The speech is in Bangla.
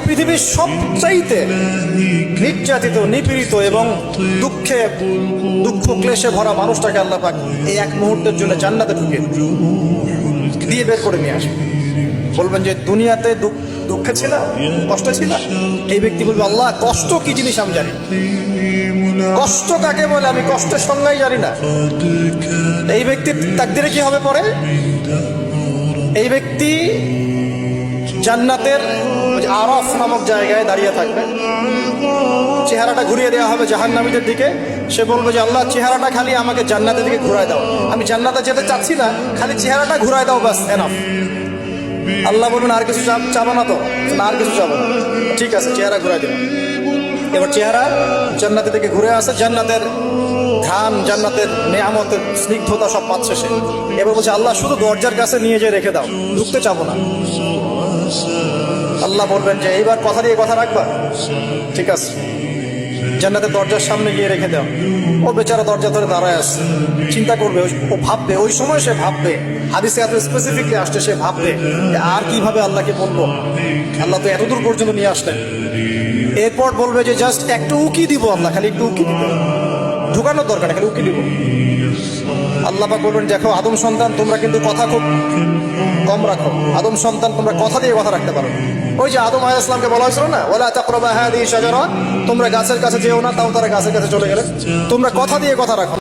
পৃথিবীর সবচাইতে নির্যাতিত, নিপীড়িত এবং দুঃখ ক্লেশে ভরা মানুষটাকে আল্লাহ পাক এই এক মুহূর্তের জন্য জান্নাতে ঢুকে দিয়ে বের করে নিয়ে আসবে। বলবেন যে দুনিয়াতে দুঃখে ছিল, কষ্টে ছিল। এই ব্যক্তি বলবে, আল্লাহ কষ্ট কি জিনিস আমি জানি, কষ্ট কাকে বলে আমি কষ্টের সংজ্ঞাই জানি না। এই ব্যক্তির তাকদিরে কি হবে পরে? এই ব্যক্তি জান্নাতের আরফ নামক জায়গায় দাঁড়িয়ে থাকবে, চেহারাটা ঘুরিয়ে দেওয়া হবে জাহান্নামীদের দিকে। সে বলবে যে আল্লাহ চেহারাটা খালি আমাকে জান্নাতের দিকে ঘুরায় দাও, আমি জান্নাতে যেতে চাচ্ছি না, খালি চেহারাটা ঘুরায় দাও, বাস এনাফ। আল্লাহ বলবেন আর কিছু চাবো না তো? না, আর কিছু চাবো না। ঠিক আছে, চেহারা ঘুরাই দিলাম। এবার চেহারা জান্নাতের দিকে ঘুরে আসে, জান্নাতের ঘ্রাণ, জান্নাতের নেয়ামতের স্নিগ্ধতা সব পাচ্ছে সে। এবার বলছে আল্লাহ শুধু দরজার কাছে নিয়ে যেয়ে রেখে দাও, ঢুকতে চাবো না। আল্লাহ বলবেন যে এইবার কথা দিয়ে কথা রাখবা, ঠিক আছে, জান্নাতের দরজার সামনে গিয়ে রেখে দাও। ও বেচারা দরজা ধরে দাঁড়ায় আসছে, চিন্তা করবে, ও ভাববে, ওই সময় সে ভাববে, হাদিসে এত স্পেসিফিকলি আসছে, সে ভাববে আর কিভাবে আল্লাহকে বলবো, আল্লাহ তো এতদূর পর্যন্ত নিয়ে আসলেন। এরপর বলবে যে জাস্ট একটু উকি দিব, আল্লাহ খালি একটু উকি দিব, ঢুকানোর দরকার নেই, খালি উকি দিব। আল্লাহ পাক বলবেন, দেখো আদম সন্তান, তোমরা কিন্তু কথা খুব কম রাখো। আদম সন্তান, তোমরা কথা দিয়ে কথা রাখতে পারো। ওই যে আদম আলাইহিস সালামকে বলা হয়েছিল না, ওয়ালা তাকরাবা হাযিহি শাজারা, তোমরা গাছের কাছে যেও না, তাও তারা গাছের কাছে চলে গেলেন। তোমরা কথা দিয়ে কথা রাখো।